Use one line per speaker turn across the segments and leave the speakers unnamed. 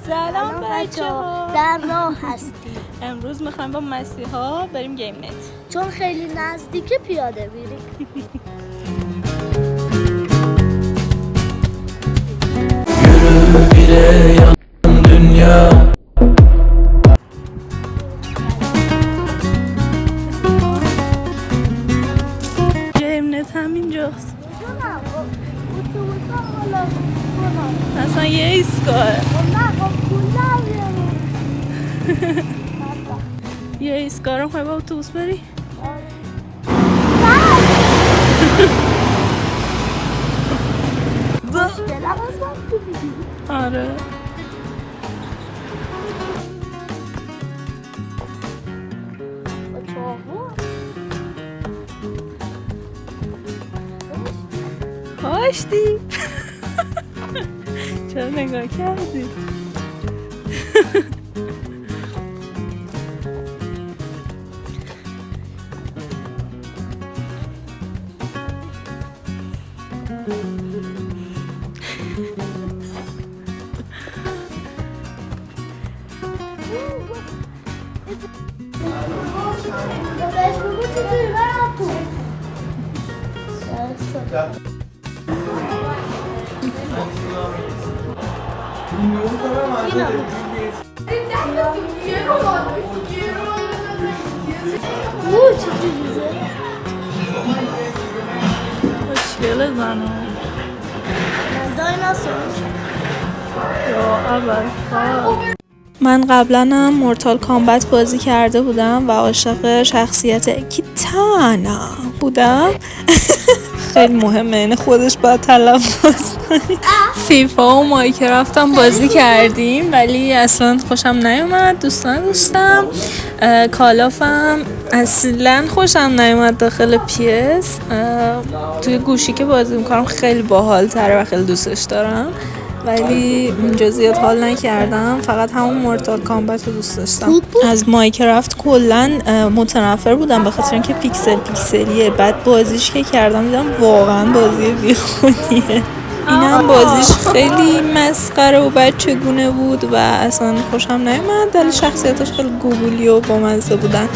سلام بچه‌ها،
در راه هستیم.
امروز میخوایم با مسیحا بریم گیم نت
چون خیلی نزدیک پیاده میریم.
Yürü bire yan dünya.
گیم نت همینجاست.
میدونم اتوبوسا حالا کنم.
اصلا یه ایستگاهه.
نه خب پول نمیارم.
یه ایستگاه رو میخوای با اتوبوس بری؟
دلم از وقتی میگی.
آره.
با چاقو
کاشتی. چرا نگاه کردی؟
بهش بگو چطوری برم تو.
خوشگله زنو. یا اول من قبلا هم مورتال کامبت بازی کرده بودم و عاشق شخصیت کیتانا بودم. خیلی مهمه، این خودش باید تلفظ کنی. فیفا و مایکرافت هم بازی کردیم ولی اصلا خوشم نیومد، دوست نداشتم. کالاف هم اصلا خوشم نیومد داخل PS. توی گوشی که بازی میکنم خیلی باحال تره و خیلی دوستش دارم ولی اینجا زیاد حال نکردم، فقط همون مورتال کامبت رو دوست داشتم. از مایکرافت کلا متنفر بودم به خاطر اینکه پیکسلیه. بعد بازیش که کردم دیدم واقعا بازی بیخودیه. این هم بازیش خیلی مسخره و بچگونه بود و اصلا خوشم نیومد ولی شخصیتش خیلی گوگولی و بامزه بودن.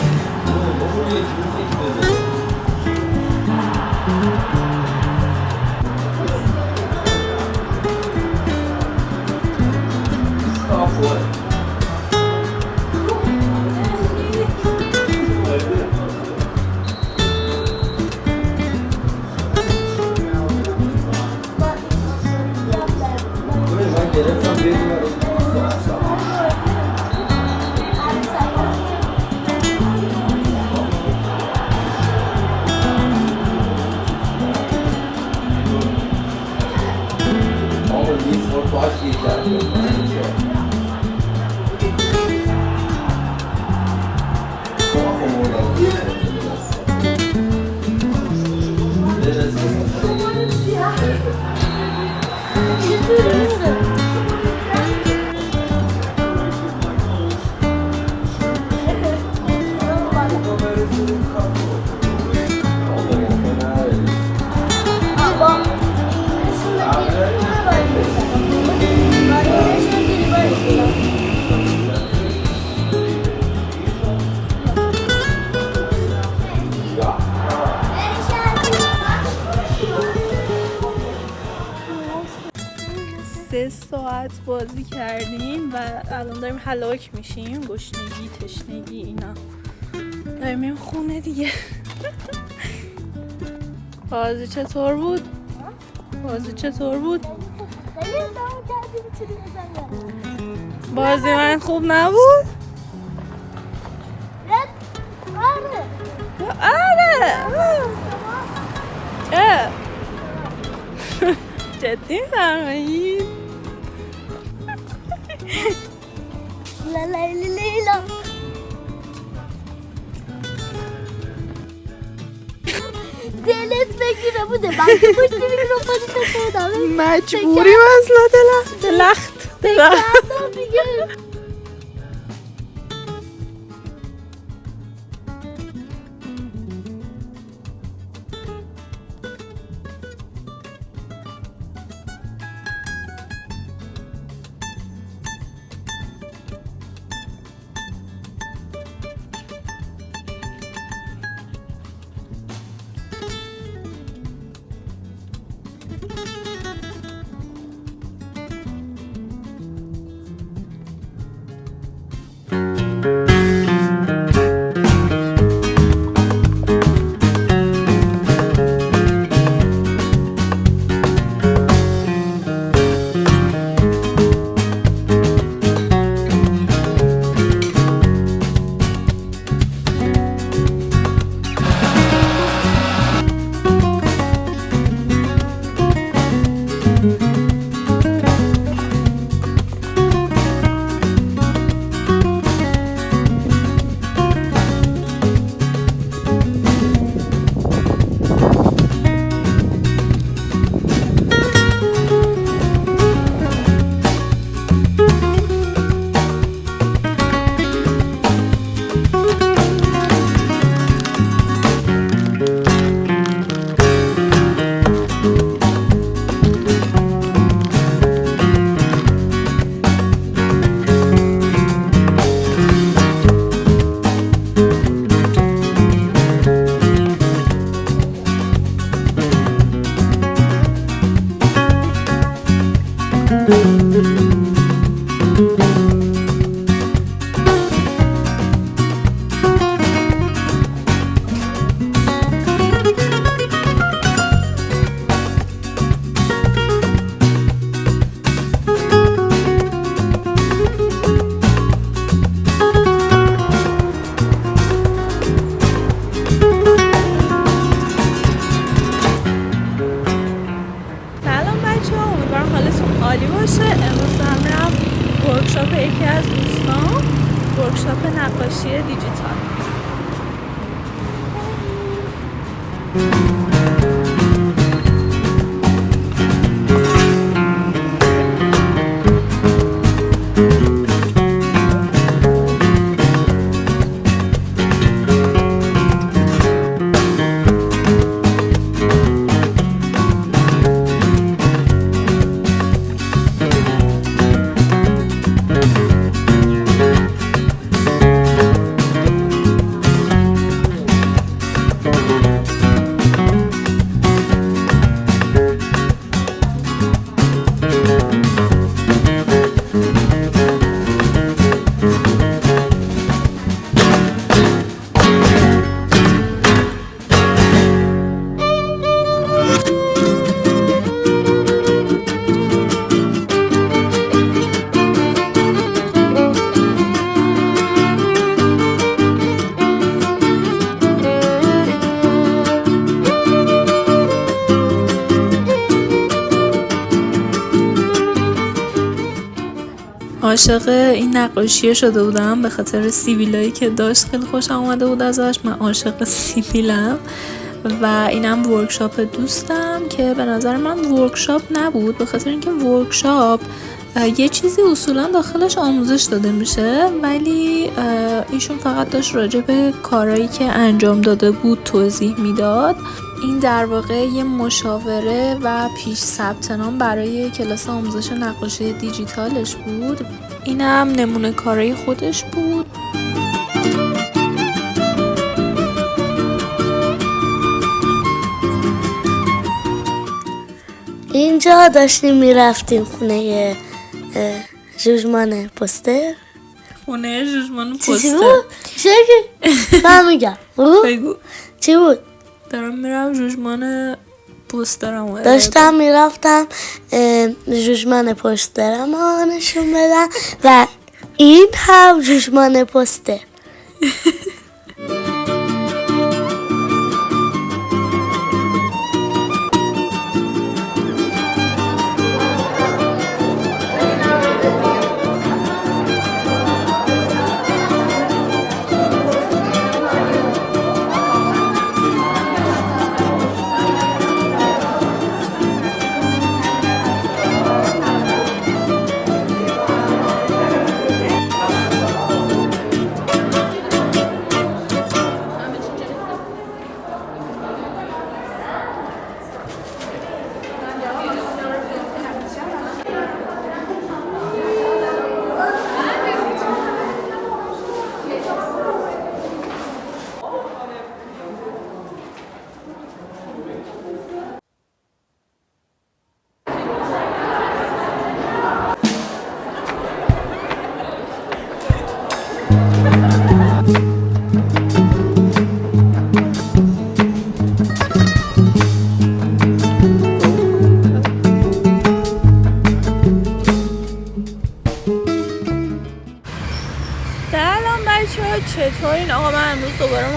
ساعت بازی کردیم و الان داریم هلاک میشیم، گشنگی تشنگی اینا، داریم این خونه دیگه. بازی چطور بود؟ بازی من خوب نبود؟ آره جدی فرمایید؟
لیلا دلت بگیره بوده من که پشت میکروفونی تکردم
مجبوری مثلا دلخت عالی باشه. امروز دارم میرم ورکشاپ یکی از دوستان، ورکشاپ نقاشی دیجیتال. عاشق این نقاشی شده بودم به خاطر سیبیلایی که داشت، خیلی خوشم اومده بود ازش. من عاشق سیبیلم و اینم ورکشاپ دوستم که به نظر من ورکشاپ نبود، به خاطر اینکه ورکشاپ یه چیزی اصولا داخلش آموزش داده میشه، ولی ایشون فقط داشت راجع به کارهایی که انجام داده بود توضیح میداد. این در واقع یه مشاوره و پیش ثبت نام برای کلاس آموزش نقاشی دیجیتالش بود. اینم نمونه کارهای خودش بود.
اینجا داشتیم میرفتیم خونه جوجمان پوستر.
خونه جوجمان
چی
پوستر
بود؟ چی من میگم
بگو.
چی بود؟
دارم میرم جوجمان پوسترم
داشتم میرفتم جوجمان پوسترم نشون بدم و این هم جوجمان پوستر.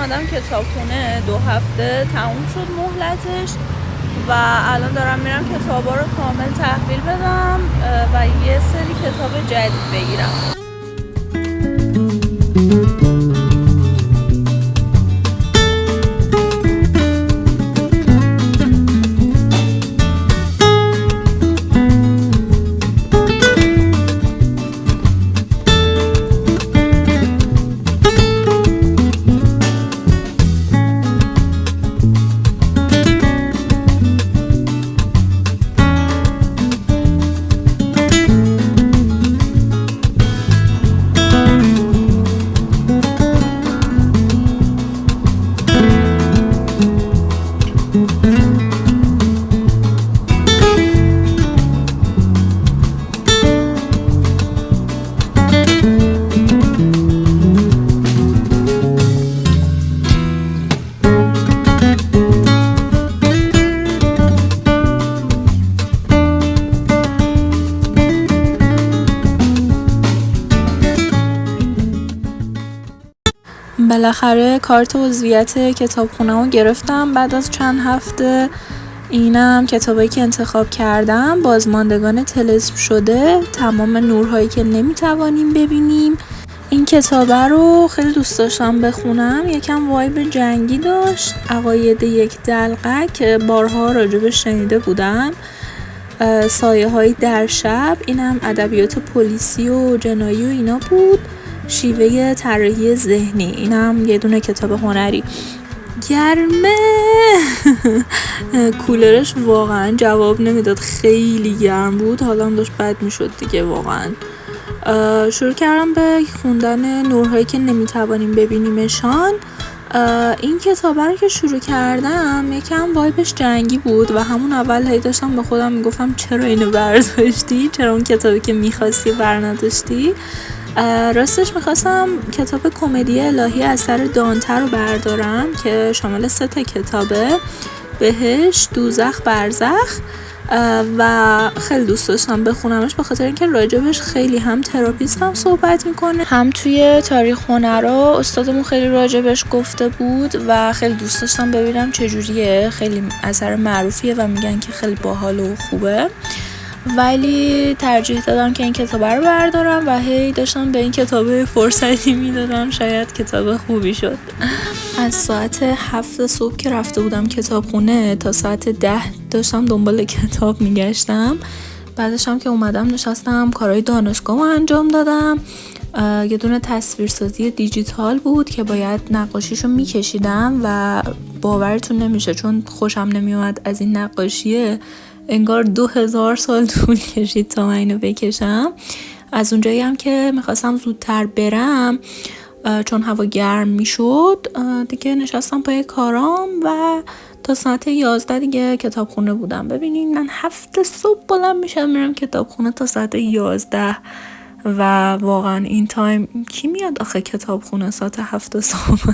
اومدم کتابخونه 2 هفته تموم شد مهلتش و الان دارم میرم کتابا رو کامل تحویل بدم و یه سری کتاب جدید بگیرم. بالاخره کارت عضویت کتابخونه‌مو گرفتم بعد از چند هفته. اینم کتابایی که انتخاب کردم، بازماندگان طلسم شده، تمام نورهایی که نمیتوانیم ببینیم. این کتابه رو خیلی دوست داشتم بخونم، یکم وایب جنگی داشت، عقاید یک دلقه که بارها راجبش شنیده بودم، سایه های در شب، اینم ادبیات پلیسی و جنایی و اینا بود، شیوه طراحی ذهنی، اینم یه دونه کتاب هنری. گرمه کولرش واقعا جواب نمیداد، خیلی گرم بود، حالم داشت بد میشد دیگه واقعا. شروع کردم به خوندن نورهایی که نمیتوانیم ببینیمشان. این کتابه رو که شروع کردم یکم وایبش جنگی بود و همون اول هی داشتم به خودم میگفتم چرا اینو برداشتی، چرا اون کتابی که میخواستی برنداشتی. راستش میخواستم کتاب کمدی الهی اثر دانته رو بردارم که شامل 3 کتابه، بهشت، دوزخ، برزخ، و خیلی دوست داشتم بخونمش به خاطر اینکه راجبش خیلی هم تراپیستم صحبت میکنه، هم توی تاریخ هنرا استادمون خیلی راجبش گفته بود و خیلی دوست داشتم ببینم چجوریه. خیلی اثر معروفیه و میگن که خیلی باحال و خوبه، ولی ترجیح دادم که این کتابه رو بردارم و هی داشتم به این کتابه فرصتی میدادم، شاید کتاب خوبی شد. از ساعت 7 صبح که رفته بودم کتابخونه تا ساعت 10 داشتم دنبال کتاب میگشتم. بعدش هم که اومدم نشستم کارهای دانشگاهمو انجام دادم. یه دونه تصویرسازی دیجیتال بود که باید نقاشیشو میکشیدم و باورتون نمیشه چون خوشم نمیومد از این نقاشیه، انگار 2000 سال طول کشید تا من اینو بکشم. از اونجایی هم که میخواستم زودتر برم چون هوا گرم میشد دیگه نشستم پای کارام و تا ساعت 11 دیگه کتابخونه بودم. ببینین من 7 صبح بلند میشم میرم کتابخونه تا ساعت 11 و واقعا این تایم کی میاد آخه کتابخونه ساعت 7 صبح؟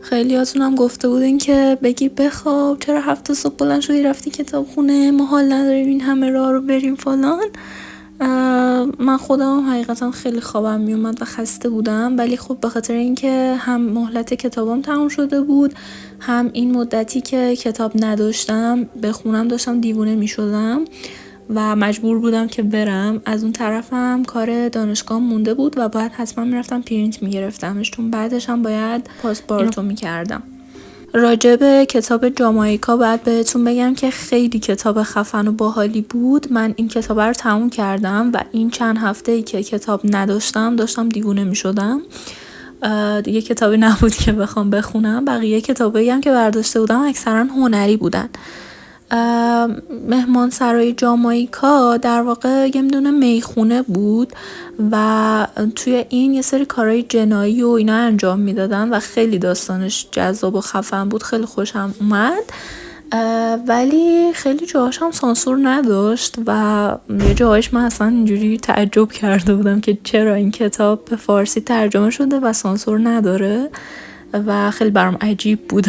خیلی هاتونم گفته بودین که بگی بخواب، چرا 7 صبح بلند شدی رفتی کتابخونه، ما حال نداریم این همه راه رو بریم فلان. من خودم حقیقتا خیلی خوابم میومد و خسته بودم، ولی خب به خاطر اینکه هم مهلت کتابم تموم شده بود، هم این مدتی که کتاب نداشتم بخونم داشتم دیوونه میشدم و مجبور بودم که برم. از اون طرفم کار دانشگاه مونده بود و باید حتما میرفتم پرینت میگرفتمش چون بعدش هم باید پاسپورتو میکردم. راجب کتاب جامائیکا باید بهتون بگم که خیلی کتاب خفن و باحالی بود. من این کتاب رو تموم کردم و این چند هفته‌ای که کتاب نداشتم داشتم دیوونه میشدم. دیگه کتابی نبود که بخوام بخونم. بقیه کتابایی هم که برداشته بودم اکثرا هنری بودن. مهمان سرای جامائیکا در واقع یه دونه میخونه بود و توی این یه سری کارهای جنایی و اینا انجام میدادن و خیلی داستانش جذاب و خفن بود، خیلی خوشم اومد، ولی خیلی جاهاش هم سانسور نداشت و یه جاهاش من اصلا اینجوری تعجب کرده بودم که چرا این کتاب به فارسی ترجمه شده و سانسور نداره و خیلی برام عجیب بود.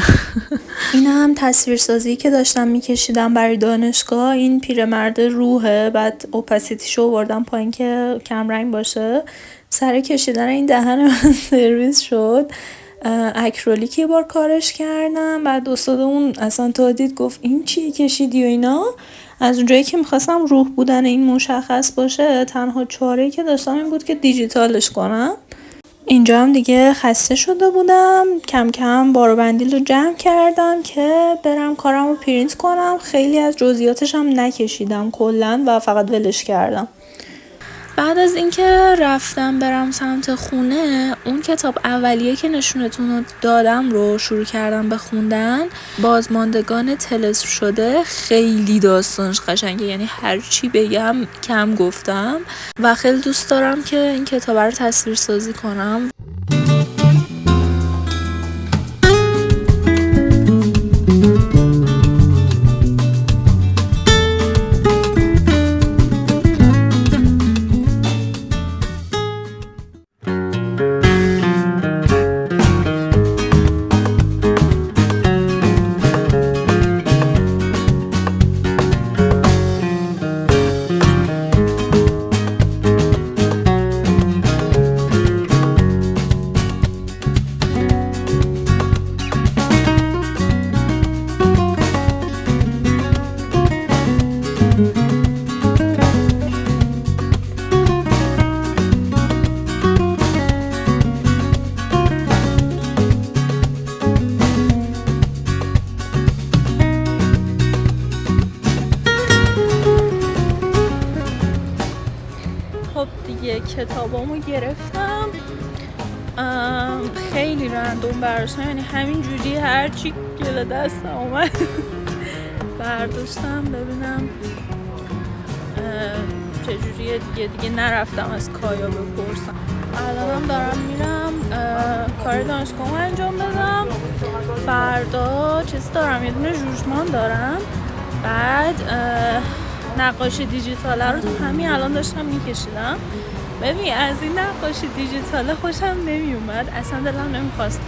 این هم تصویرسازی که داشتم میکشیدم برای دانشگاه. این پیرمرد روحه، بعد اوپاسیتیشو آوردم پایین که کم رنگ باشه. سر کشیدن این دهن من سرویس شد. اکریلیک یه بار کارش کردم. بعد استادمون اصلا تا دید گفت این چیه کشیدی و اینا. از اونجایی که میخواستم روح بودن این مشخص باشه، تنها چاره‌ای که داشتم این بود که دیجیتالش کنم. اینجا هم دیگه خسته شده بودم، کم کم بار و بندیل رو جمع کردم که برم کارم رو پرینت کنم. خیلی از جزئیاتش هم نکشیدم کلن و فقط ولش کردم. بعد از اینکه رفتم برم سمت خونه، اون کتاب اولیه که نشونتون رو دادم رو شروع کردم به خوندن. بازماندگان طلسم شده. خیلی داستانش قشنگه، یعنی هر چی بگم کم گفتم و خیلی دوست دارم که این کتاب رو تصویر سازی کنم. کتابامو گرفتم. خیلی رندوم برداشتم، یعنی همین جوری هرچی گل دستم اومد برداشتم ببینم چجوریه. دیگه نرفتم از کایا بپرسم. الانم دارم میرم کار دانشگاهمو انجام بدم. فردا چیز دارم، یه دونه جوجمان دارم. بعد نقاشی دیجیتاله رو تو همین الان داشتم میکشیدم. ببین از این نقاشی دیجیتاله خوشم نمیومد، اصلا دلم نمیخواست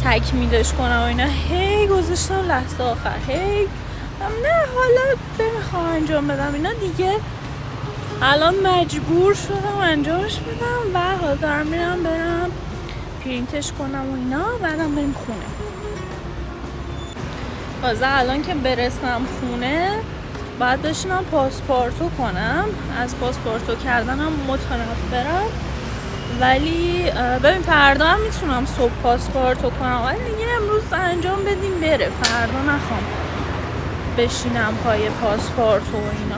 تکمیلش کنم و اینا. هی گذاشتم لحظه آخر، هی نه حالا بمیخوام انجام بدم اینا دیگه. الان مجبور شدم انجامش بدم و حالا دارم میرم برم پرینتش کنم و اینا، بعدم بریم خونه. تازه الان که برسم خونه بعد داشتم پاسپورتو کنم. از پاسپورتو کردنم متنفرم، ولی ببین فردا هم میتونم صبح پاسپورتو کنم، ولی دیگه امروز انجام بدیم بره، فردا نخوام بشینم پای پاسپورتو و اینا.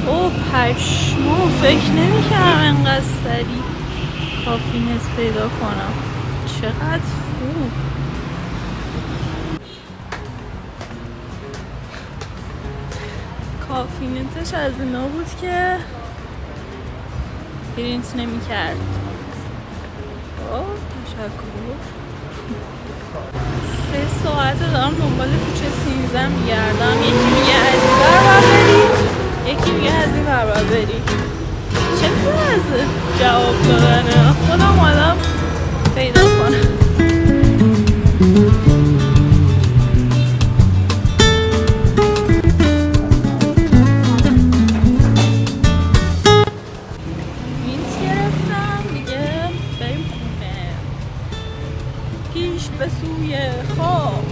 اوه پشمو، فکر نمی‌کردم انقدر سریع کافینت پیدا کنم. چقدر خوب. کافینتش از اینا بود که پرینت نمی‌کرد. تشکر. 3 ساعته دارم دنبال کوچه 13 میگردم. یکی میگه از این ور بری، یکی میگه از این ور بری. چه از جواب دادنه، خودم آدم پیدا کنم. پرینت گرفتم دیگه، بریم خونه. پیش به سوی خواب.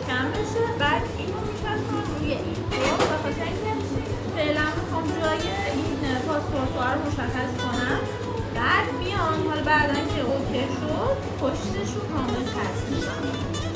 کم بشه. بعد اینو میچسبم روی این خب به خاطر اینکه فعلا میخوام جای این پاسپورت رو مشخص کنم، بعد بیام حالا بعدا که اوکی شد پشتش رو کامل چسب می‌کنم.